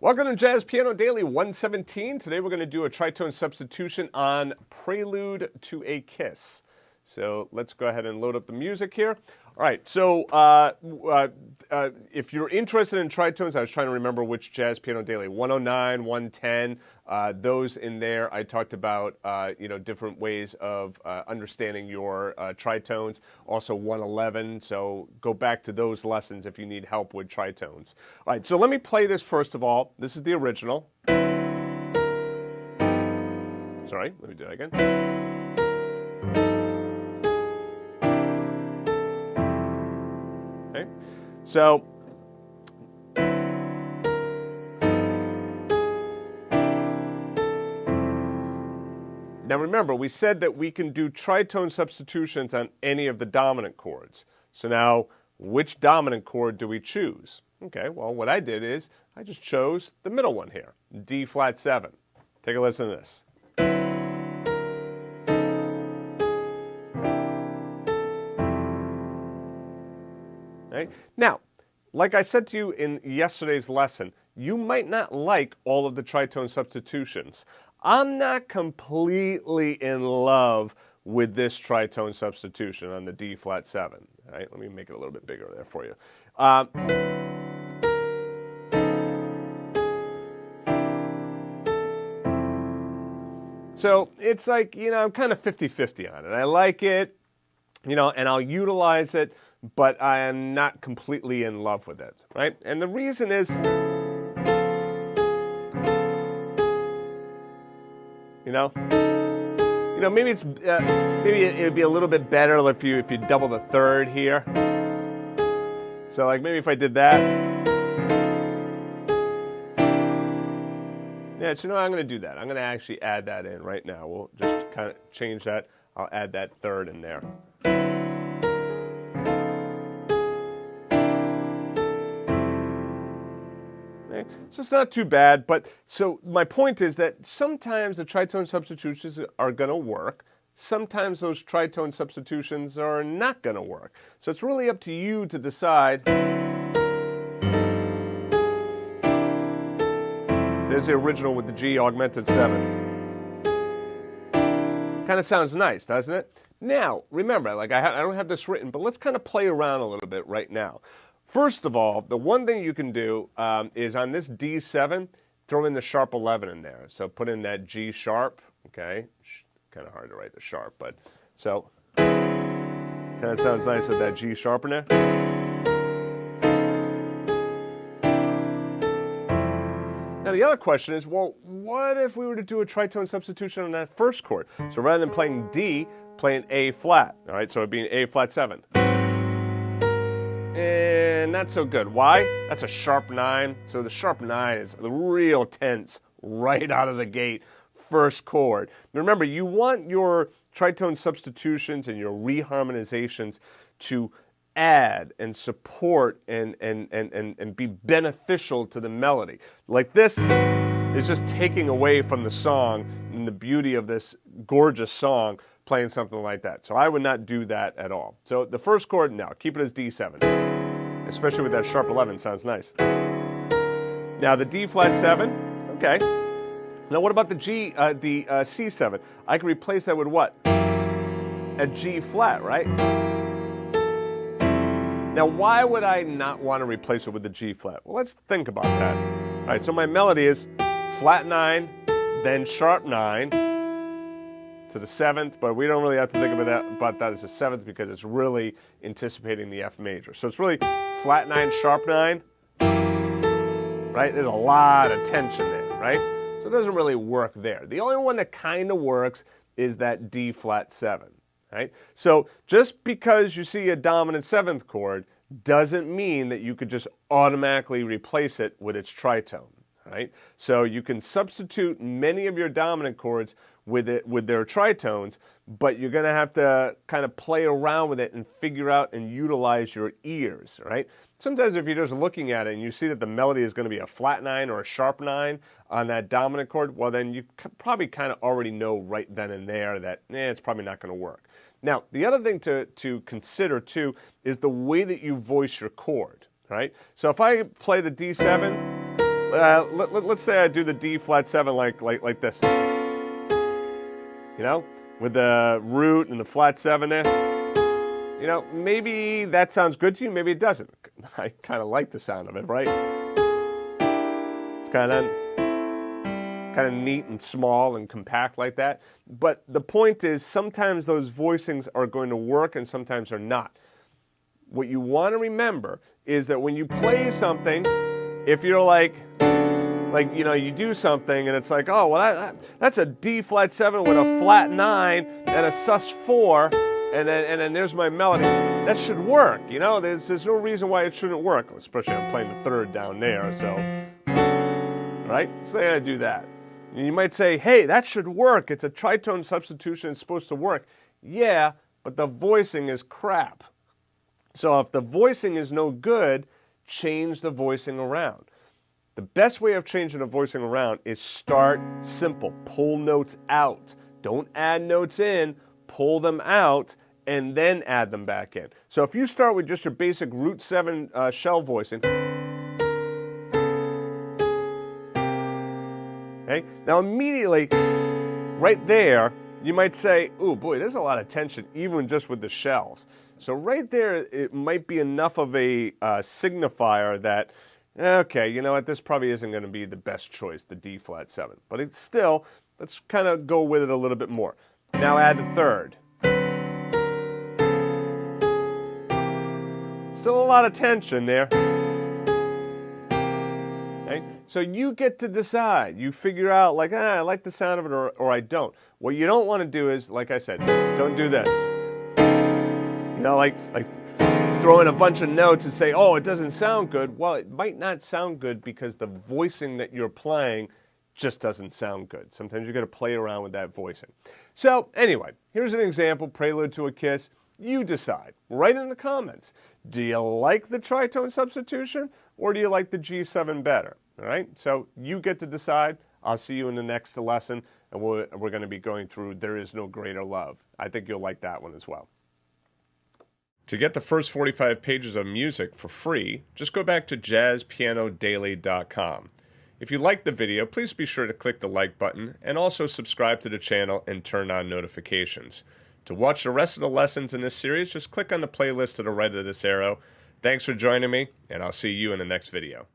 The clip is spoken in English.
Welcome to Jazz Piano Daily 117. Today we're going to do a tritone substitution on Prelude to a Kiss. So let's go ahead and load up the music here. All right, so if you're interested in tritones, I was trying to remember which Jazz Piano Daily, 109, 110, those in there, I talked about different ways of understanding your tritones. Also 111, so go back to those lessons if you need help with tritones. All right, so let me play this first of all. This is the original. Sorry, let me do that again. So, now remember, we said that we can do tritone substitutions on any of the dominant chords. So now, which dominant chord do we choose? Okay, well, what I did is I just chose the middle one here, D flat 7. Take a listen to this. Right? Now, like I said to you in yesterday's lesson, you might not like all of the tritone substitutions. I'm not completely in love with this tritone substitution on the D flat 7. All right? Let me make it a little bit bigger there for you. So it's like, I'm kind of 50-50 on it. I like it, and I'll utilize it, but I am not completely in love with it, right? And the reason is, maybe it's maybe it would be a little bit better if you double the third here. So like maybe if I did that. Yeah, so I'm going to do that. I'm going to actually add that in right now. We'll just kind of change that. I'll add that third in there. So it's not too bad, but so my point is that sometimes the tritone substitutions are going to work. Sometimes those tritone substitutions are not going to work. So it's really up to you to decide. There's the original with the G augmented 7th. Kind of sounds nice, doesn't it? Now, remember, I don't have this written, but let's kind of play around a little bit right now. First of all, the one thing you can do is on this D7, throw in the sharp 11 in there. So put in that G sharp, okay? Kind of hard to write the sharp, but so kind of sounds nice with that G sharp in there. Now the other question is, well, what if we were to do a tritone substitution on that first chord? So rather than playing D, playing A flat, all right? So it'd be an A flat 7. And not so good. Why? That's a sharp 9. So the sharp 9 is the real tense right out of the gate, first chord. Remember, you want your tritone substitutions and your reharmonizations to add and support and be beneficial to the melody. Like this is just taking away from the song and the beauty of this gorgeous song, playing something like that. So I would not do that at all. So the first chord, now keep it as D7. Especially with that sharp 11, sounds nice. Now the D flat 7, okay. Now what about the C7? I can replace that with what? A G flat, right? Now why would I not want to replace it with the G flat? Well, let's think about that. All right, so my melody is flat 9, then sharp 9, to the 7th, but we don't really have to think about that as a 7th because it's really anticipating the F major. So it's really flat 9, sharp 9, right? There's a lot of tension there, right? So it doesn't really work there. The only one that kind of works is that D flat 7, right? So just because you see a dominant 7th chord doesn't mean that you could just automatically replace it with its tritone. Right? So you can substitute many of your dominant chords with their tritones, but you're going to have to kind of play around with it and figure out and utilize your ears, right? Sometimes if you're just looking at it and you see that the melody is going to be a flat 9 or a sharp 9 on that dominant chord, well then you probably kind of already know right then and there that it's probably not going to work. Now, the other thing to consider too is the way that you voice your chord, right? So if I play the D7, let's say I do the D flat 7 like this. You know, with the root and the flat 7 there. You know, maybe that sounds good to you, maybe it doesn't. I kind of like the sound of it, right? It's kind of neat and small and compact like that. But the point is, sometimes those voicings are going to work and sometimes they're not. What you want to remember is that when you play something, if you're like, you know, you do something and it's like, oh, well, that's a D flat 7 with a flat 9 and a sus 4, and then there's my melody. That should work, you know. There's no reason why it shouldn't work, especially I'm playing the 3rd down there, so, right? Say I do that. And you might say, hey, that should work. It's a tritone substitution. It's supposed to work. Yeah, but the voicing is crap. So if the voicing is no good, change the voicing around. The best way of changing the voicing around is start simple. Pull notes out. Don't add notes in. Pull them out and then add them back in. So if you start with just your basic root 7 shell voicing, okay, now immediately right there you might say, oh boy, there's a lot of tension even just with the shells. So right there it might be enough of a signifier that, okay, you know what, this probably isn't going to be the best choice, the D flat 7. But it's still, let's kind of go with it a little bit more. Now add the 3rd. Still a lot of tension there. Okay? So you get to decide. You figure out, like, I like the sound of it or I don't. What you don't want to do is, like I said, don't do this. You know, like throw in a bunch of notes and say, oh, it doesn't sound good. Well, it might not sound good because the voicing that you're playing just doesn't sound good. Sometimes you got to play around with that voicing. So anyway, here's an example, Prelude to a Kiss. You decide. Write in the comments. Do you like the tritone substitution or do you like the G7 better? All right, so you get to decide. I'll see you in the next lesson, and we're going to be going through There Is No Greater Love. I think you'll like that one as well. To get the first 45 pages of music for free, just go back to jazzpianodaily.com. If you liked the video, please be sure to click the like button and also subscribe to the channel and turn on notifications. To watch the rest of the lessons in this series, just click on the playlist to the right of this arrow. Thanks for joining me, and I'll see you in the next video.